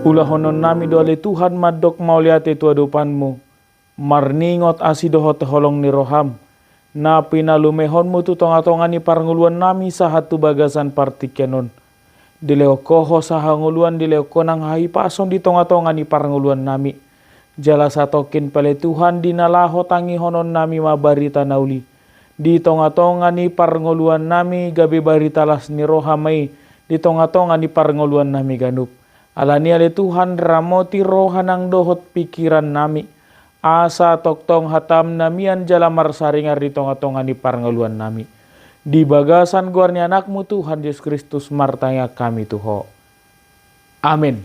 Ulah honon nami dole Tuhan madok mauliate tua dupanmu. Marningot asidoho teholong ni roham. Na pinalumehonmu tu tonga-tongani parnguluan nami sahat tu bagasan partikenon. Dileo koho sahanguluan dileo konang hai pason di tonga-tongani parnguluan nami. Jala satokin pale Tuhan dinalaho tangi honon nami mabarita nauli. Di tonga-tongani parnguluan nami gabe baritalas ni rohamai. Di tonga-tongani parnguluan nami ganup. Alani ale Tuhan ramoti rohanang dohot pikiran nami. Asa toktong hatam namian jalamar saringar di tonga-tonga ni parngeluan nami. Di bagasan guarni anakmu Tuhan Yesus Kristus martanya kami Tuho. Amin.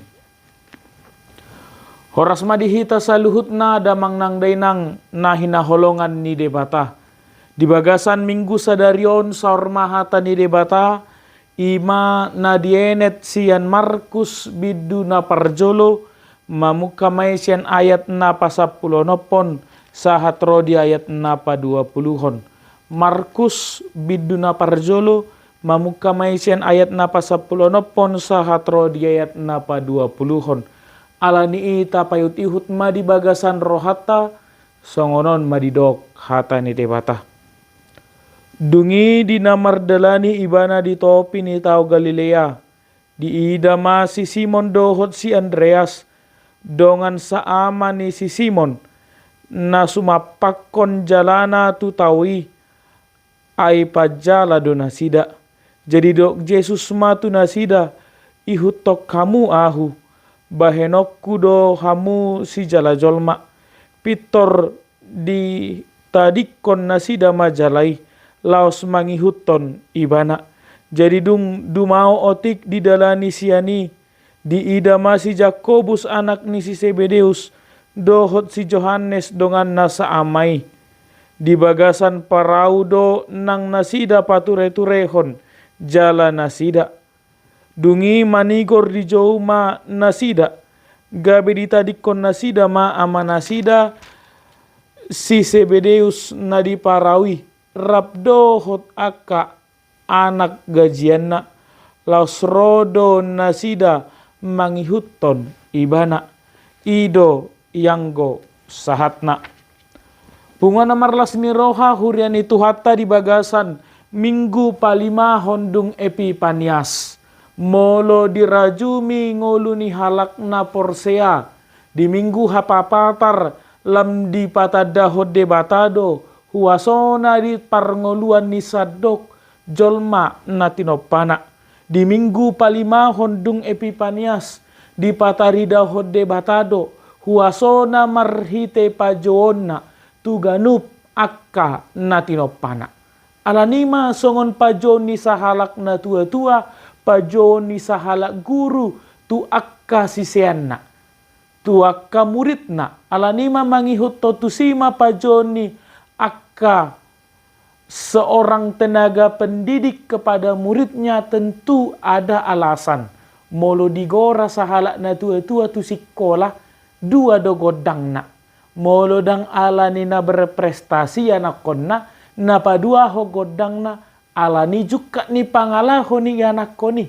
Horas madihita saluhut na damang nang dainang nahina holongan ni debata. Di bagasan minggu sadarion saur mahata ni debata. Ima na dienet sian Markus bidu na parjolo mamukamay sian ayat na pasapulonopon sahat rodi ayat na pa 20-hon. Markus bidu na parjolo mamukamay sian ayat na pasapulonopon sahat rodi ayat na pa 20-hon. Alani ita payut ihut madi bagasan rohata songonon madidok hata ni debata. Dungi di namardalani ibana di topi ni tau Galilea. Di ida si Simon dohot si Andreas. Dongan saama ni si Simon. Na sumapakon jalana tu tawi. Ay pajala do nasida. Jadi dok Jesus matu nasida. Ihut tok kamu ahu. Bahenokku do hamu si jala jolma. Pitor di tadikon nasida majalai. Laos mangihuton ibana. Jadi dumao otik di dalani siani. Di ida si Jakobus anak ni si Sebedeus. Dohot si Johannes dongan nasa amai. Di bagasan paraudo nang nasida pature-turehon. Jala nasida. Dungi manigor di jauh ma nasida. Gabe ditadikon nasida ma ama nasida. Si Sebedeus nadi parawi. Rabdo hot aka anak gajianna laos rodo nasida mangihuton ibana ido yanggo sahatna. Bunga namarlas ni roha hurian itu hatta di bagasan minggu palima hondung Epipanias. Molo dirajumi ngolu ni halak na porsea di minggu hapapatar lam di patadahod de batado. Huasona di parngoluan ni sadok jolma natinopana. Di minggu palima hondung Epipanias. Di patarida hode batado. Huasona marhite pajoona. Tuganup akka natinopana. Alanima songon pajon ni sahalak na tua-tua. Pajon ni sahalak guru. Tu akka siseanna. Tu akka muridna. Alanima mangihut totusima pajon ni akka seorang tenaga pendidik kepada muridnya tentu ada alasan. Molo digora sahalak na tua-tua tu sikolah dua do godang na. Molo dang alani na berprestasi anak konna na padua ho godang na alani juga ni pangalaho ni anak koni.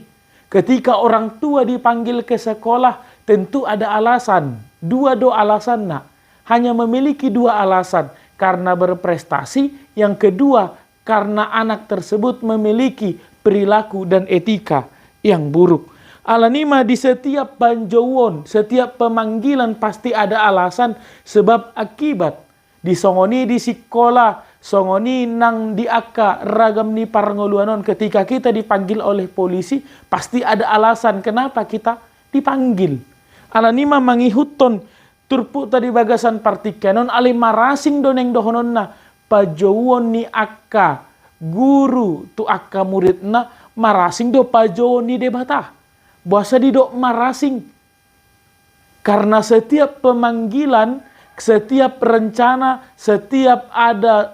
Ketika orang tua dipanggil ke sekolah tentu ada alasan. Dua do alasan na. Hanya memiliki dua alasan. Karena berprestasi, yang kedua karena anak tersebut memiliki perilaku dan etika yang buruk. Alanima di setiap banjowon, setiap pemanggilan pasti ada alasan sebab akibat. Di songoni di sekolah, songoni nang di akka ragam ni parngoluanon ketika kita dipanggil oleh polisi pasti ada alasan kenapa kita dipanggil. Alanima mangihuton turpu tadi bagasan partikenon ali marasing doneng dohonon na pajowon ni akka guru tu akka muridna marasing do pajowon ni debata. Bahasa di do marasing. Karena setiap pemanggilan, setiap rencana, setiap ada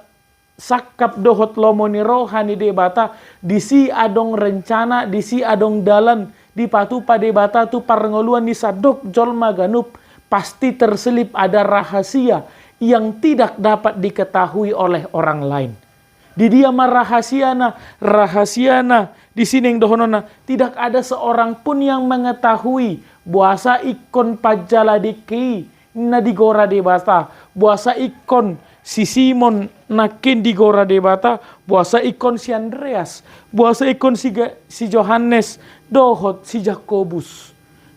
sakap dohot lomoni rohani debata, disi adong rencana, disi adong dalan, di patu padebata tu parngoluan ni sadok jolma ganup. Pasti terselip ada rahasia yang tidak dapat diketahui oleh orang lain. Di dia rahasiana Di sini yang dohonona, tidak ada seorang pun yang mengetahui buasa ikon pajala deki na digora debata, buasa ikon si Simon nakin digora debata, buasa ikon si Andreas, buasa ikon si Johannes, dohot si Jakobus.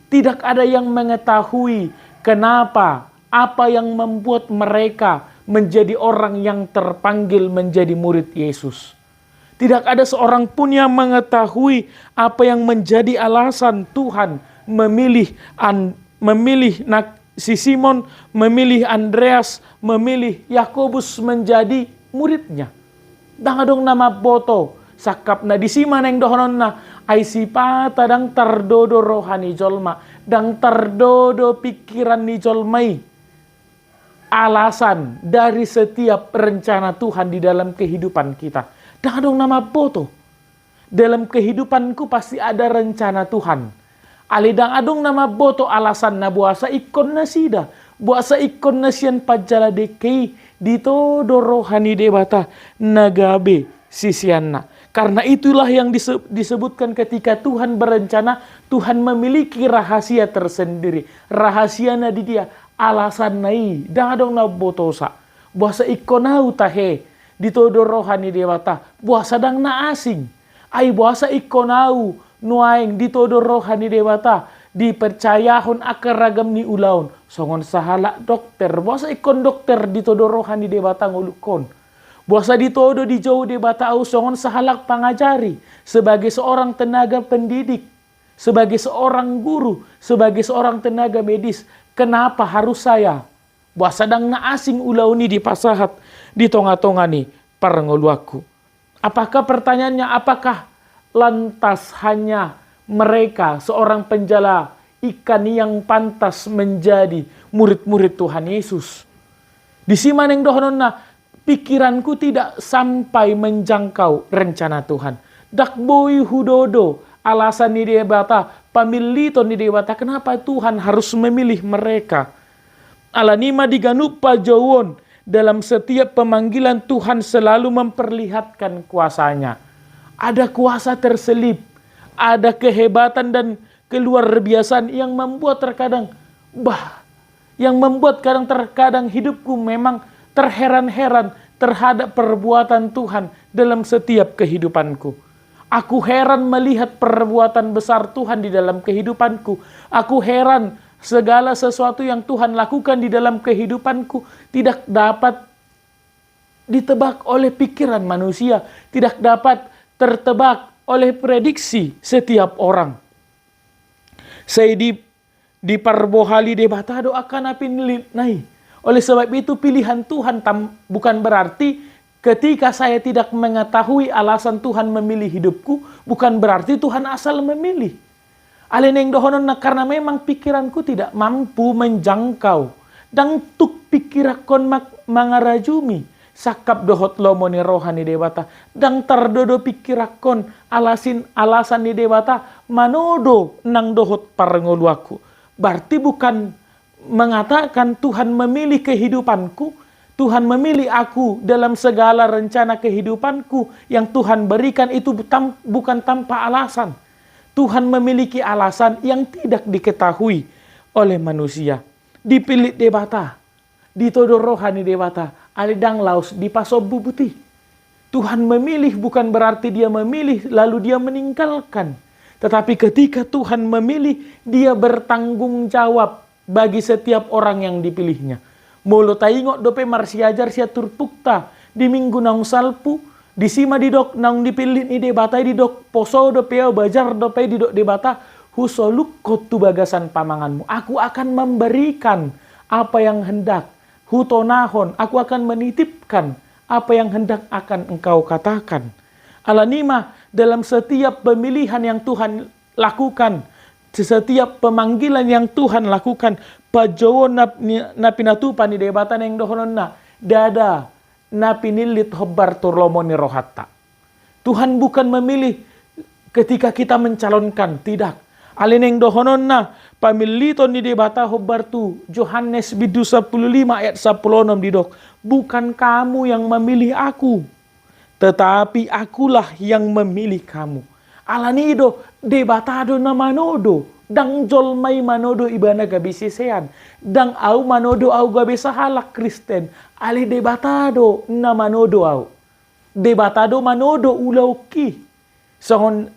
Tidak ada yang mengetahui kenapa, apa yang membuat mereka menjadi orang yang terpanggil menjadi murid Yesus. Tidak ada seorang pun yang mengetahui apa yang menjadi alasan Tuhan memilih si Simon, memilih Andreas, memilih Yakobus menjadi muridnya. Dangadong nama boto sakap na disima neng dohonon na ay sipata dang tardodo rohani jolma, dang tardodo pikiran ni jolmai. Alasan dari setiap rencana Tuhan di dalam kehidupan kita. Dangadong nama boto. Dalam kehidupanku pasti ada rencana Tuhan. Alidang adong nama boto alasan na buasa ikon na sida. Buasa ikon na siyan pajala dekei. Dito dorohani debata nagabe sisianna. Karena itulah yang disebutkan ketika Tuhan berencana, Tuhan memiliki rahasia tersendiri. Rahasia na di dia alasan nai. Dangadong na boto sa. Buasa ikon na utahe. Dito dorohani debata. Buasa dang na asing. Ay buasa ikonau nuaing dito dorohani debata. Dipercayahon akaragam ni ulaon. Songon sahala dokter. Buasa ikon dokter dito dorohani debata ngulukon. Buasa dito do di jauh debata au songon sahalak pangajari. Sebagai seorang tenaga pendidik. Sebagai seorang guru. Sebagai seorang tenaga medis. Kenapa harus saya? Buasa dang na asing ulau ni di pasahat. Di tonga-tonga ni parangoluaku. Apakah pertanyaannya, apakah lantas hanya mereka seorang penjala ikan yang pantas menjadi murid-murid Tuhan Yesus? Di simaneng dohononna pikiranku tidak sampai menjangkau rencana Tuhan. Dakboi hudodo alasan ni debata, pamilito ni debata, kenapa Tuhan harus memilih mereka? Alanima diganup pajawon. Dalam setiap pemanggilan Tuhan selalu memperlihatkan kuasanya. Ada kuasa terselip. Ada kehebatan dan keluarbiasaan yang membuat terkadang terkadang hidupku memang terheran-heran terhadap perbuatan Tuhan dalam setiap kehidupanku. Aku heran melihat perbuatan besar Tuhan di dalam kehidupanku. Aku heran segala sesuatu yang Tuhan lakukan di dalam kehidupanku tidak dapat ditebak oleh pikiran manusia, tidak dapat tertebak oleh prediksi setiap orang. Saya di parbohali debata doakan apin nai. Oleh sebab itu pilihan Tuhan bukan berarti ketika saya tidak mengetahui alasan Tuhan memilih hidupku, bukan berarti Tuhan asal memilih. Aleneng dohonon na karena memang pikiranku tidak mampu menjangkau. Dang tuk pikirakon mangarajumi. Sakap dohot lomo ni rohani debata. Dang tardodo pikirakon alasan ni debata. Manodo nang dohot parangoluaku. Berarti bukan mengatakan Tuhan memilih kehidupanku. Tuhan memilih aku dalam segala rencana kehidupanku yang Tuhan berikan itu bukan tanpa alasan. Tuhan memiliki alasan yang tidak diketahui oleh manusia. Dipilih debata, ditodor rohani debata, alidang laus di pasobu putih. Tuhan memilih bukan berarti dia memilih lalu dia meninggalkan. Tetapi ketika Tuhan memilih, dia bertanggung jawab bagi setiap orang yang dipilihnya. Molo taingok dope marsiajar sia turpukta di minggu naung salpu. Di sima didok naung dipilih ni debatai didok poso dope bajar dope didok debata husoluk kotu bagasan pamanganmu. Aku akan memberikan apa yang hendak. Hutonahon, aku akan menitipkan apa yang hendak akan engkau katakan. Alanima dalam setiap pemilihan yang Tuhan lakukan, setiap pemanggilan yang Tuhan lakukan, pajowo napinatupan ni debatan yang dohonon na dada napinilit hobar turlomoni rohatta. Tuhan bukan memilih ketika kita mencalonkan, tidak. Alineng dohonon na pamiliton ni debata hobar tu Yohanes bidu 15 ayat 16 didok. Bukan kamu yang memilih aku, tetapi akulah yang memilih kamu. Alanido debatado na manodo. Dang jolmay manodo ibana gabi sisean. Dang au manodo au gabi sahalak Kristen. Ali debatado na manodo au. Debatado manodo ulaw ki. Songon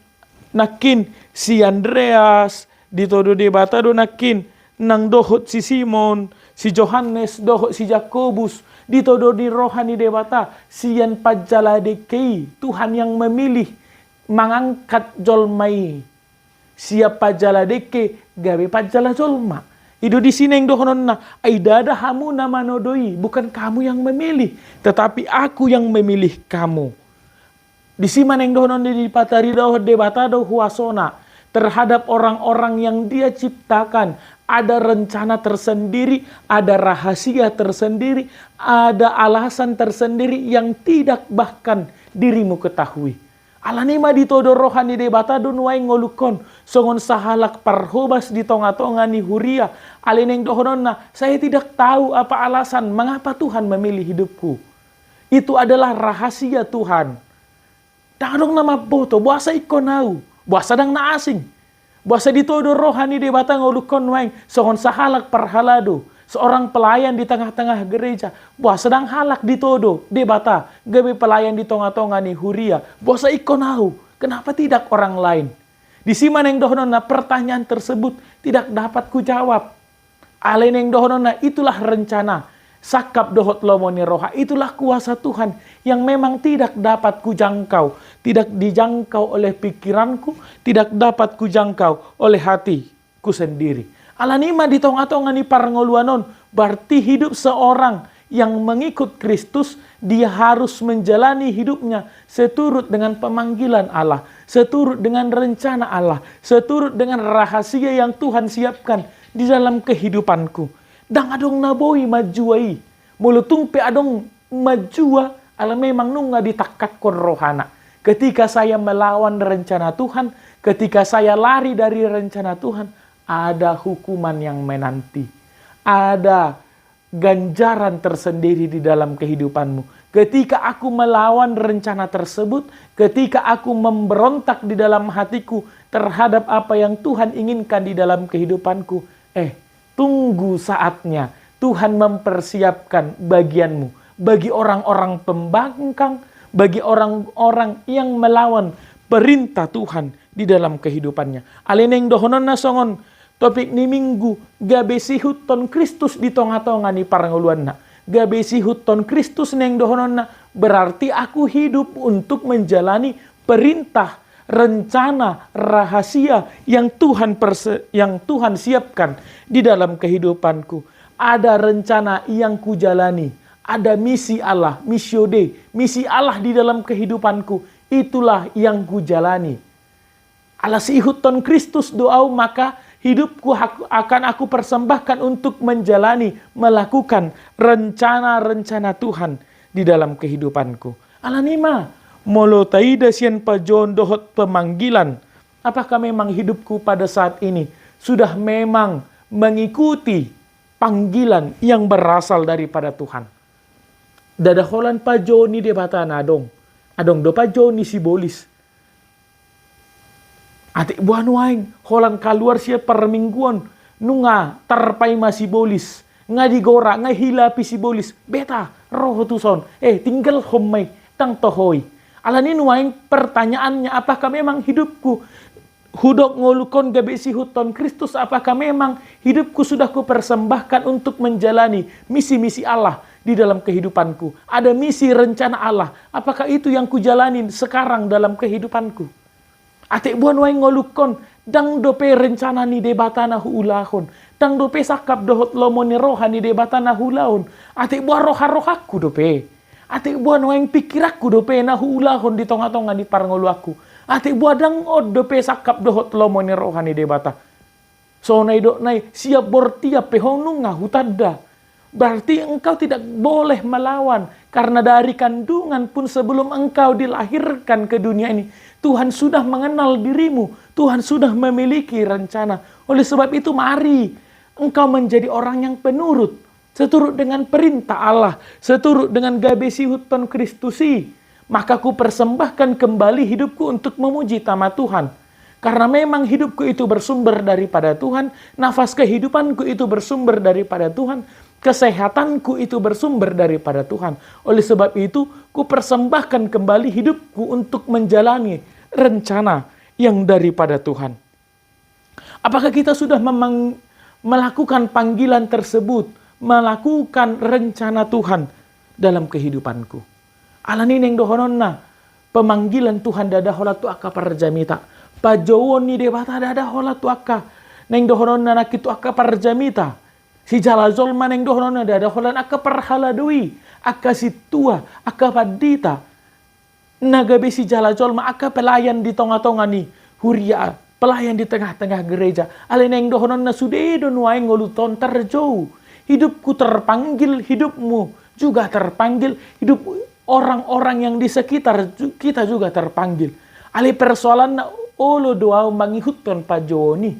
nakin si Andreas ditodo debatado nakin nang dohot si Simon, si Johannes dohot si Jakobus ditodo di rohani debata sian pajaladekei Tuhan yang memilih mengangkat jolmai siapa jaladeke gawe pajala jolma. Itu di sini yang dohonon na aidada hamu nama nodoi, bukan kamu yang memilih tetapi aku yang memilih kamu. Di sini yang dohonon di patari doh debata doh huasona terhadap orang-orang yang dia ciptakan. Ada rencana tersendiri, ada rahasia tersendiri, ada alasan tersendiri yang tidak bahkan dirimu ketahui. Alanima ditodo rohani debata dunway ngolukon songon sahalak parhobas di tonga-tonga ni huria. Alineng dohonon na saya tidak tahu apa alasan mengapa Tuhan memilih hidupku. Itu adalah rahasia Tuhan. Dang nama boto buasa ikonau, buasa dang na asing. Bahasa ditodo rohani debata ngolukon waing songon sahalak parhalado. Seorang pelayan di tengah-tengah gereja. Bahasa sedang halak ditodo debata. Gabe pelayan di tonga-tonga ni huria. Bahasa ikonau. Kenapa tidak orang lain? Di siman yang dohonona pertanyaan tersebut tidak dapat kujawab. Alen yang dohonona itulah rencana. Sakap dohot lomoni roha. Itulah kuasa Tuhan yang memang tidak dapat kujangkau. Tidak dijangkau oleh pikiranku. Tidak dapat kujangkau oleh hatiku sendiri. Alanima di tonga-tonga ni parngoluanon. Berarti hidup seorang yang mengikut Kristus. Dia harus menjalani hidupnya seturut dengan pemanggilan Allah. Seturut dengan rencana Allah. Seturut dengan rahasia yang Tuhan siapkan di dalam kehidupanku. Dang adong naboi majuai. Mulutung pe adong majua. Ala memang nunga ditakat kon rohana. Ketika saya melawan rencana Tuhan. Ketika saya lari dari rencana Tuhan. Ada hukuman yang menanti. Ada ganjaran tersendiri di dalam kehidupanmu. Ketika aku melawan rencana tersebut. Ketika aku memberontak di dalam hatiku. Terhadap apa yang Tuhan inginkan di dalam kehidupanku. Tunggu saatnya Tuhan mempersiapkan bagianmu. Bagi orang-orang pembangkang, bagi orang-orang yang melawan perintah Tuhan di dalam kehidupannya. Alineng dohonon na songon topik ni minggu gabe sihuton Kristus di tonga-tonga ni paranguluan na. Gabe sihuton Kristus neng dohonon na berarti aku hidup untuk menjalani perintah rencana rahasia yang Tuhan siapkan di dalam kehidupanku. Ada rencana yang kujalani. Ada misi Allah, missio Dei, misi Allah di dalam kehidupanku. Itulah yang kujalani. Ala sihuton Kristus doau maka hidupku akan aku persembahkan untuk menjalani, melakukan rencana-rencana Tuhan di dalam kehidupanku. Alanima molo taida sian pajon dohot pemanggilan. Apakah memang hidupku pada saat ini sudah memang mengikuti panggilan yang berasal daripada Tuhan? Dadaholan pajon ni debata na adong do pajon ni sibolis. Atik buan waing holan kaluar siya permingguan nunga tarpai masibolis. Nga digora nga hilapi sibolis. Beta roh tuson. Tinggal homay tang tohoy. Alanin waing pertanyaannya, apakah memang hidupku hudok ngolukon gabe si huton Kristus? Apakah memang hidupku sudah kupersembahkan untuk menjalani misi-misi Allah di dalam kehidupanku? Ada misi rencana Allah. Apakah itu yang kujalanin sekarang dalam kehidupanku? Atik buan waing ngolukon dang dope rencana ni debatana huulahon. Dang dope sakap dohot lomoni rohani debatana hulaon. Atik buan roha-rohaku dope. Atik buan waing pikirakku dope na huulahon di tonga-tonga di parngolu aku. Atik buadang od dope sakap dohot lomoni rohani debata. So nai dok nai siap bortiap pehonung hutadda. Berarti engkau tidak boleh melawan. Karena dari kandungan pun sebelum engkau dilahirkan ke dunia ini. Tuhan sudah mengenal dirimu. Tuhan sudah memiliki rencana. Oleh sebab itu mari engkau menjadi orang yang penurut. Seturut dengan perintah Allah. Seturut dengan gabe sihuton Kristusi. maka ku persembahkan kembali hidupku untuk memuji nama Tuhan. Karena memang hidupku itu bersumber daripada Tuhan, nafas kehidupanku itu bersumber daripada Tuhan, kesehatanku itu bersumber daripada Tuhan. Oleh sebab itu, ku persembahkan kembali hidupku untuk menjalani rencana yang daripada Tuhan. Apakah kita sudah melakukan panggilan tersebut, melakukan rencana Tuhan dalam kehidupanku? Alani neng dohononna, pemanggilan Tuhan dada hola tu aka parjamita. Pajowon ni debata dada hola tu aka. Neng dohononna nakitu aka parjamita. Si jalazol maneng dohononna dada hola aka parhaladui. Aka situa, aka padita. Nagabe si jalazol ma aka pelayan di tonga-tonga ni. Huria, pelayan di tengah-tengah gereja. Aleneng dohononna sudedo nuai ngoluton terjauh. Hidupku terpanggil, hidupmu juga terpanggil. Hidup orang-orang yang di sekitar kita juga terpanggil. Ali persoalan na olo doa mangihutton pajoni.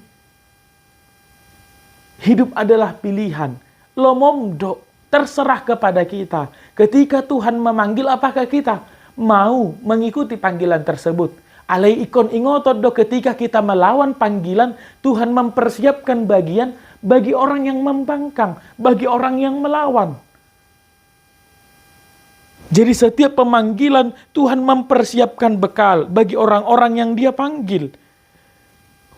Hidup adalah pilihan. Lomomdo terserah kepada kita. Ketika Tuhan memanggil, apakah kita mau mengikuti panggilan tersebut? Alai ikon ingotot do ketika kita melawan panggilan, Tuhan mempersiapkan bagian bagi orang yang membangkang, bagi orang yang melawan. Jadi setiap pemanggilan Tuhan mempersiapkan bekal bagi orang-orang yang Dia panggil.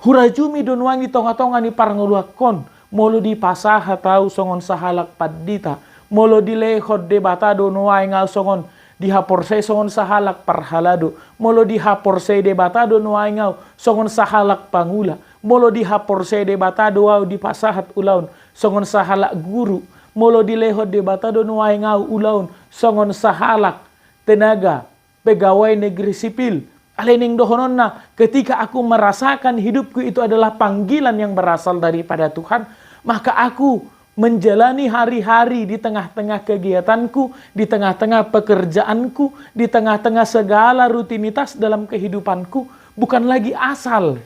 Hurajumi donwangi tonga-tonga ni paranguluakon, molo di pasaha tau songon sahalak padita, molo di lehod debata donwai ngal songon di haporse songon sahalak parhalado, molo di haporse debata donwai ngal songon sahalak pangula, molo di haporse debata doau di pasahat ulaun songon sahalak guru, molo di lehod debata donwai ngau ulaun songon sahalak tenaga pegawai negeri sipil. Alening dohononna, ketika aku merasakan hidupku itu adalah panggilan yang berasal daripada Tuhan, maka aku menjalani hari-hari di tengah-tengah kegiatanku, di tengah-tengah pekerjaanku, di tengah-tengah segala rutinitas dalam kehidupanku, bukan lagi asal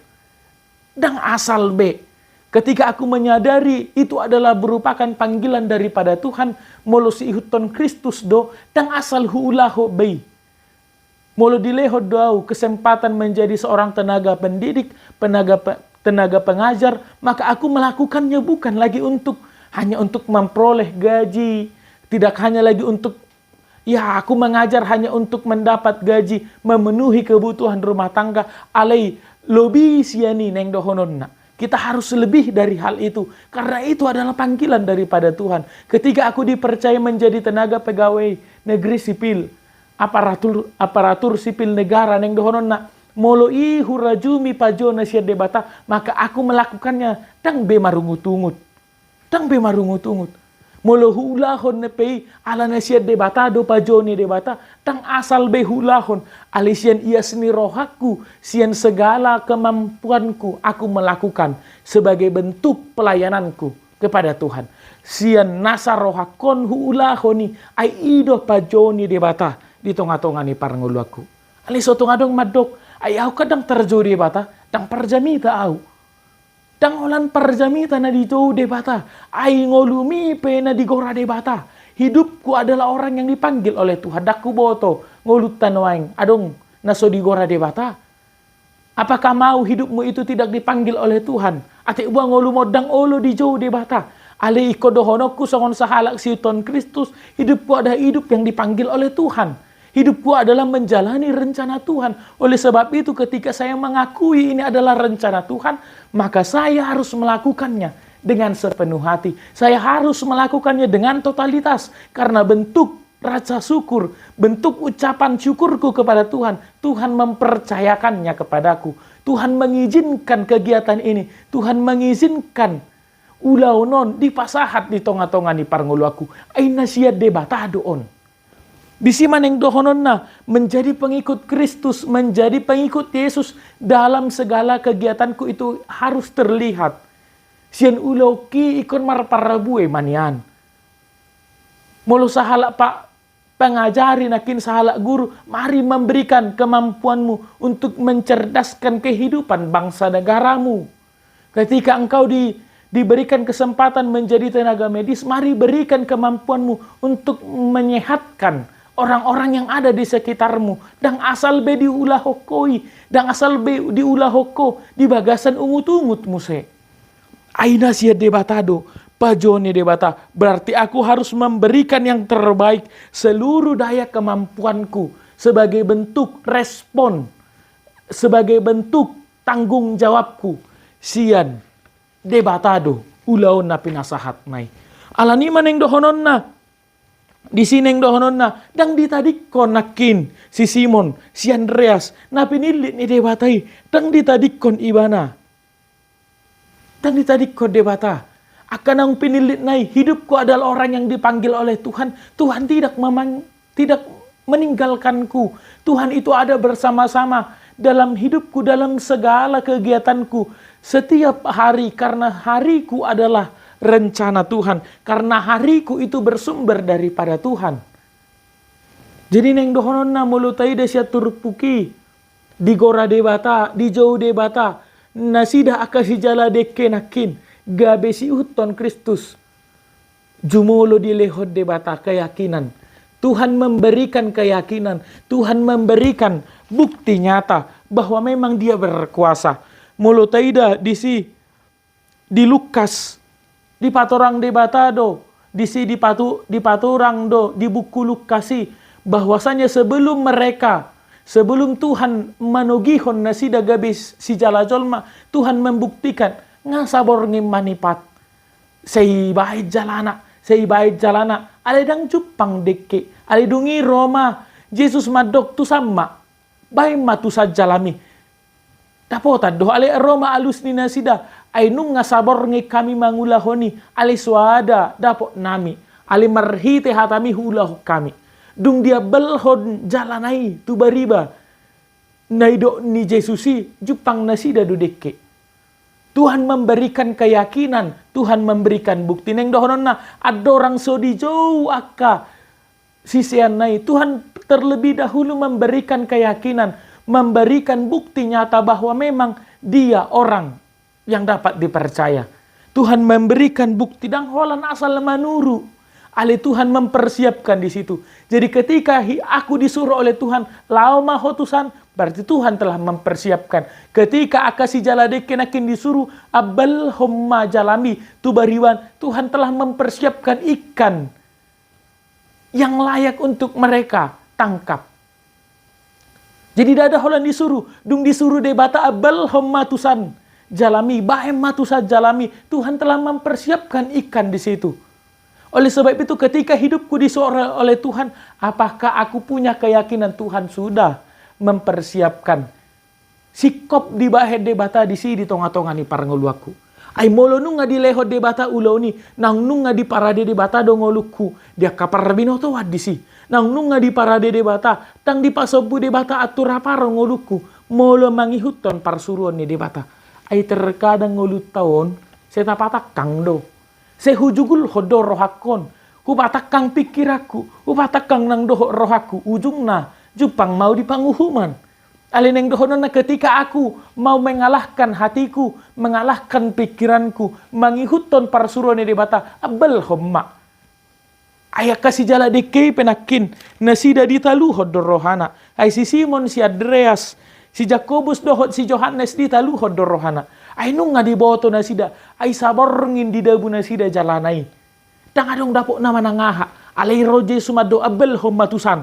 dan asal be. Ketika aku menyadari itu adalah merupakan panggilan daripada Tuhan, molo si ihuton Kristus do, dan asal huulaho bay. Molo dilehod doau kesempatan menjadi seorang tenaga pendidik, tenaga pengajar, maka aku melakukannya bukan lagi hanya untuk memperoleh gaji, tidak hanya lagi untuk, ya aku mengajar hanya untuk mendapat gaji, memenuhi kebutuhan rumah tangga, alai lobi siani neng dohononna. Kita harus lebih dari hal itu, karena itu adalah panggilan daripada Tuhan. Ketika aku dipercaya menjadi tenaga pegawai negeri sipil, aparatur sipil negara neng dohononna, molo i hurajumi pajona sia debata, maka aku melakukannya tang be marungut-ungut. Tang be marungut-ungut. Molo hulahon nepei ala sia debata do pajoni debata, tang asal be hulahon alisian ia seni rohaku, sian segala kemampuanku aku melakukan sebagai bentuk pelayananku kepada Tuhan. Sian nasa rohakon hulahoni ai ido pajoni debata di tonga-tonga ni paranguluaku. Ali soto ngadong madok ay au kadang terjadi debata, tang parjamita au. Dang olan parjamita na dito debata, ay ngolumi pe na digora debata. Hidupku adalah orang yang dipanggil oleh Tuhan. Daku boto ngolutan waing adong naso digora debata. Apakah mau hidupmu itu tidak dipanggil oleh Tuhan? Ate uang ngolumodang olo di jauh debata. Ali ikodohonokku songon sahalak siuton Kristus. Hidupku adalah hidup yang dipanggil oleh Tuhan. Hidupku adalah menjalani rencana Tuhan. Oleh sebab itu ketika saya mengakui ini adalah rencana Tuhan, maka saya harus melakukannya dengan sepenuh hati. Saya harus melakukannya dengan totalitas. Karena bentuk rasa syukur, bentuk ucapan syukurku kepada Tuhan, Tuhan mempercayakannya kepadaku. Tuhan mengizinkan kegiatan ini. Tuhan mengizinkan ulau non di pasahat di tonga-tonga ni parnguluaku. Aina sia debata doon. Bisi maneng dohononna menjadi pengikut Kristus, menjadi pengikut Yesus dalam segala kegiatanku itu harus terlihat. Sian ulau ki ikon marparabue manian. Mulu sahala pak pengajari nakin sahala guru, mari memberikan kemampuanmu untuk mencerdaskan kehidupan bangsa negaramu. Ketika engkau diberikan kesempatan menjadi tenaga medis, mari berikan kemampuanmu untuk menyehatkan orang-orang yang ada di sekitarmu, dan asal be diulahokoi, dan asal be diulahoko di bagasan ungut-ungut muse. Aina sia debatado, pajone debata, berarti aku harus memberikan yang terbaik seluruh daya kemampuanku sebagai bentuk respon, sebagai bentuk tanggung jawabku. Sian debatado, ulaon na pinasahat nai. Alani maneng dohonon na, di sineng dohonon na, dang ditadik konakin si Simon, si Andreas, na pinilit ni debatai, dang ditadik kon ibana. Dan ditadik ko debata, akan ang pinilit nai, hidupku adalah orang yang dipanggil oleh Tuhan. Tuhan tidak meninggalkanku. Tuhan itu ada bersama-sama dalam hidupku, dalam segala kegiatanku. Setiap hari, karena hariku adalah rencana Tuhan. Karena hariku itu bersumber daripada Tuhan. Jadi neng dohonon na mulutai desya turpuki, di gora debata, di jauh debata, nasida akasi jala dekenakin, gabe si uton Kristus. Jumolo di lehod debata keyakinan. Tuhan memberikan keyakinan. Tuhan memberikan bukti nyata bahwa memang dia berkuasa. Mulu taida di Lukas, di patorang debatado, di patorang do, di buku Lukasi, bahwasanya sebelum Tuhan manugihon na sida gabis si jalajolma, Tuhan membuktikan ngasabor ngimanipat. Sei bait jalana, aledang Jepang deke, aledungi Roma, Yesus madok tu sama, bayi matu sajalami. Dapotan doh ale Roma alus ni nasida, ay nung ngasabor ngi kami mangulahoni, ale suada dapot nami, ale marhite hatami hulah kami. Dung dia belhon jalanai tu bariba. Naido ni Jesusi Jepang nasida dudeke. Tuhan memberikan keyakinan, Tuhan memberikan bukti. Neng dohonon na ada orang so di jauh akka sisian nai. Tuhan terlebih dahulu memberikan keyakinan, memberikan bukti nyata bahwa memang dia orang yang dapat dipercaya. Tuhan memberikan bukti dan holan asal manuru. Ali Tuhan mempersiapkan di situ. Jadi ketika aku disuruh oleh Tuhan, lau mahotusan, berarti Tuhan telah mempersiapkan. Ketika akasi jaladeke nakin disuruh, abal homma jalami tubariwan, Tuhan telah mempersiapkan ikan yang layak untuk mereka tangkap. Jadi dada holan disuruh, dung disuruh debata abal homma tusan jalami, bahem matusan jalami, Tuhan telah mempersiapkan ikan di situ. Oleh sebab itu ketika hidupku disuruh oleh Tuhan, apakah aku punya keyakinan Tuhan sudah mempersiapkan sikop di bahe debata di sini di tonga-tonga ni parangoluaku. Ay molo nunga di leho debata ulo ni, nang nunga di parade debata dongoluku, dia kapar binoto wadisi. Nang nunga di parade debata, tang di pasobu debata atura parangoluku, molo mangihuton parsuruan ni debata. Ay terkadang ngolut tahun, saya tapatak kang do. Sehujugul hodo rohakon, hubatakang pikiraku, hubatakang nang doho rohaku, ujungna Jepang mau dipanguhuman. Alineng dohonon na ketika aku mau mengalahkan hatiku, mengalahkan pikiranku, mangihuton parsuruan di bata, abel homma. Ayak kasih jala deke penakin, nasida ditalu hodo rohana. Ay si Simon, si Andreas, si Jakobus dohot, si Johannes ditalu hodo rohana. Ay nung nga di boto na sida, ay saborngin di dabu na sida jalanay. Dangadong dapo naman nangaha, alay roje sumado abel homatusan.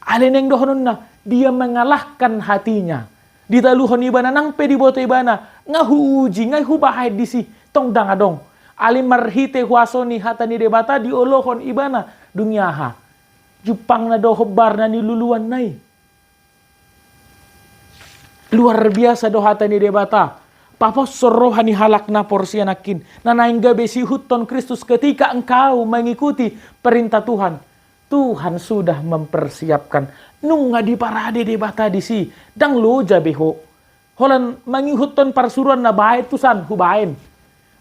Alay neng dohonon na, dia mengalahkan hatinya. Ditaluhon ibana nang pedi boto ibana, ngahuuji, ngahubahay di si tong dangadong. Alay marhite huaso ni hata ni debata di olohon ibana, dunyaha. Jepang na dohobar na niluluan nay. Luar biasa dohata ni debata. Papos sorohani halak na porsianakin. Nanaing gabe si huton Kristus ketika engkau mengikuti perintah Tuhan. Tuhan sudah mempersiapkan. Nung nga di parade debata di si. Dang lo jabeho. Holan mangihuton parsuruan na bahet tusan hubain.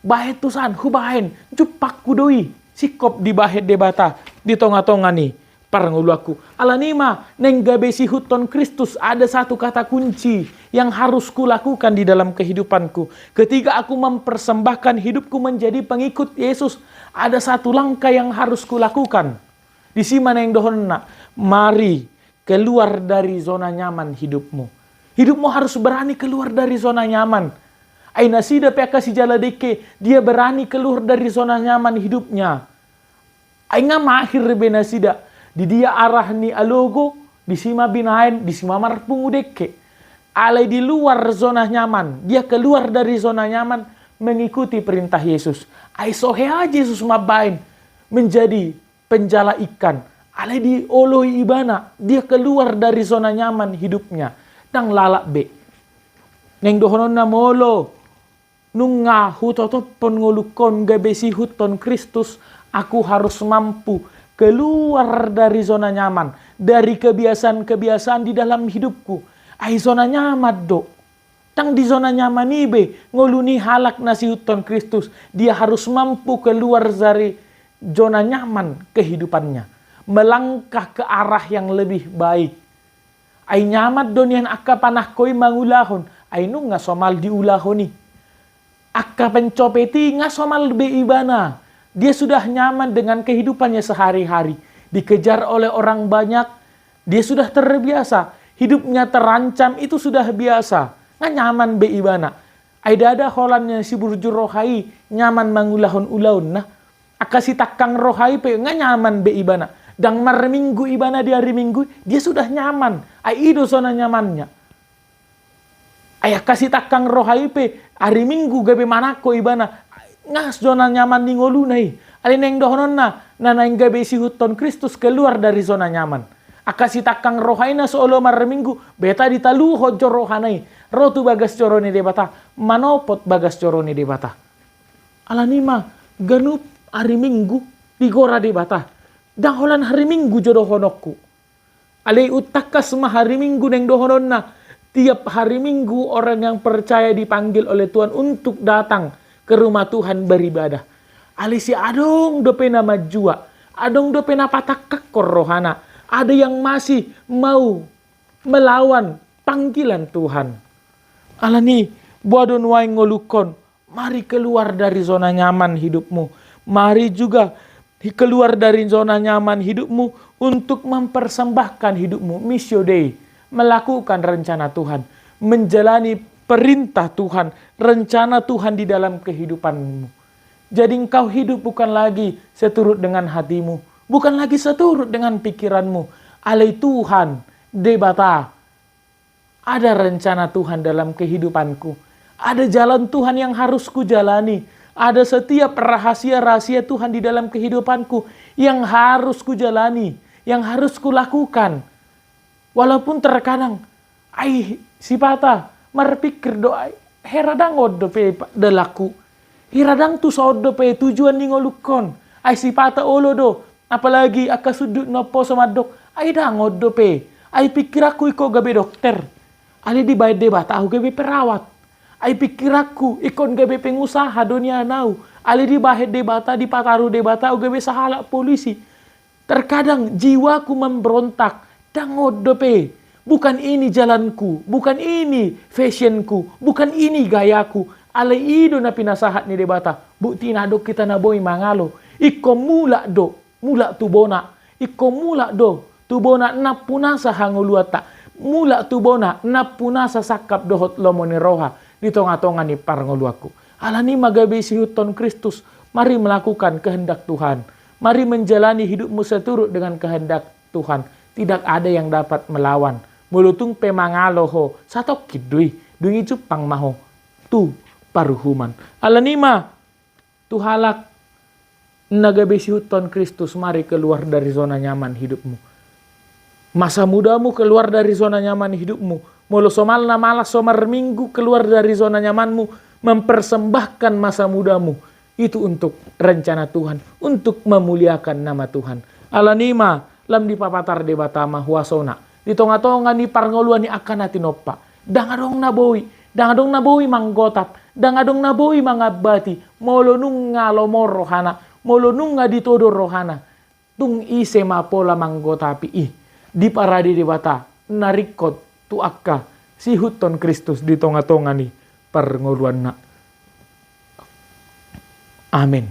Bahet tusan hubain. Jupak kudoi. Sikop di bahet debata. Di tonga-tonga ni. Paranguluaku. Alanima, neng gabe si huton Kristus ada satu kata kunci yang harus kulakukan di dalam kehidupanku. Ketika aku mempersembahkan hidupku menjadi pengikut Yesus, ada satu langkah yang harus kulakukan. Di si mana yang dohon na, mari keluar dari zona nyaman hidupmu. Hidupmu harus berani keluar dari zona nyaman. Aina sida peka si jala deke, dia berani keluar dari zona nyaman hidupnya. Aina mahir bena sida, di dia arah ni alogo, di sima binain, di sima marpungu deke. Alai di luar zona nyaman, dia keluar dari zona nyaman, mengikuti perintah Yesus. Ai sohe aja Yesus mabain menjadi penjala ikan. Alai di oloi ibana, dia keluar dari zona nyaman hidupnya. Dang lalak be. Neng dohonon na molo, nunga hutotopon ngolukon gabesi huton Kristus, aku harus mampu keluar dari zona nyaman, dari kebiasaan-kebiasaan di dalam hidupku. Ai zona nyaman do. Tang di zona nyaman ibe, ngoluni halak nasi huton Kristus, dia harus mampu keluar dari zona nyaman kehidupannya, melangkah ke arah yang lebih baik. Ai nyamat donian akka panah koi mangulahon, ai nung nga somal diulahoni. Akka pencopeti nga somal be ibana. Dia sudah nyaman dengan kehidupannya sehari-hari. Dikejar oleh orang banyak, dia sudah terbiasa. Hidupnya terancam, itu sudah biasa. Nga nyaman be ibana. Ai dada holannya si burju rohai, nyaman mangulahon ulaun nah. Akka si takang rohai pe nga nyaman be ibana. Dang mar minggu ibana di hari minggu, dia sudah nyaman. Ai ido zona nyamannya. Ay kasi takang rohai pe hari minggu gabe manako ibana. Ngas zona nyaman ni ngolunai. Alin yang dohonon na nanaing gabe si huton Kristus keluar dari zona nyaman. Akasi takang rohai na soolo mar minggu, beta ditalu hojo rohanai. Rotu bagas coroni debata, manopot bagas coroni debata. Alanima ganup hari minggu digora debata. Daholan hari minggu jodoh honokku. Alai utakas ma hari minggu neng dohonon na. Tiap hari minggu orang yang percaya dipanggil oleh Tuhan untuk datang ke rumah Tuhan beribadah. Alai si adong do pena majua. Adong do pena patakak rohana. Ada yang masih mau melawan panggilan Tuhan. Alani buadon wae ngolukon. Mari keluar dari zona nyaman hidupmu. Mari juga keluar dari zona nyaman hidupmu untuk mempersembahkan hidupmu. Missio Dei, melakukan rencana Tuhan, menjalani perintah Tuhan, rencana Tuhan di dalam kehidupanmu. Jadi engkau hidup bukan lagi seturut dengan hatimu, bukan lagi seturut dengan pikiranmu. Alai Tuhan, debata, ada rencana Tuhan dalam kehidupanku. Ada jalan Tuhan yang harus kujalani. Ada setiap rahasia-rahasia Tuhan di dalam kehidupanku yang harus kujalani, yang harus kulakukan. Walaupun terkadang, si pata marpikir doa, heradang odo pe delaku. Hiradang tu sodo pe tujuan ni ngolukon. Si pata olo do, apalagi aka sudut nopo sama dok, dang odo pe. Pikir aku iko gabe dokter. Ali di bayar debat, aku gabe perawat. Pikir aku ikon gabe pengusaha dunia nau. Ali di bahet debata, di pataru debata, aku gabe sahalak polisi. Terkadang jiwaku memberontak. Dangodope, bukan ini jalanku, bukan ini fashionku, bukan ini gayaku. Alai ido na pinasahat ni debata. Bukti na do kita na boy mangalo. Iko mula do, mula tubona. Iko mula do, tubona na punasa hanguluata. Mula tubona na punasa sakap dohot lomone roha. Di tonga-tonga ni parngoluaku. Alani magabe si huton Kristus. Mari melakukan kehendak Tuhan. Mari menjalani hidupmu seturut dengan kehendak Tuhan. Tidak ada yang dapat melawan. Mulutung pemangalo ho. Satok kidui. Dungi cupang maho. Tu paruhuman. Alanima. Tuhalak. Nagabe si huton Kristus. Mari keluar dari zona nyaman hidupmu. Masa mudamu keluar dari zona nyaman hidupmu. Molo somal na malas somar minggu keluar dari zona nyamanmu. Mempersembahkan masa mudamu. Itu untuk rencana Tuhan. Untuk memuliakan nama Tuhan. Alanima. Lam di papatar debatama huasona. Di tonga-tonga ni parngoluan ni akan natin opa. Dangadong naboy. Dangadong naboy manggotap. Dangadong naboy mangabati. Molo nung nga lomor rohana. Molo nung nga ditodo rohana. Tung ise mapola manggotapi ih. Di paradi debata. Narikot. Tu akka si huton Kristus di tonga-tonga ni parngoluan na. Amin.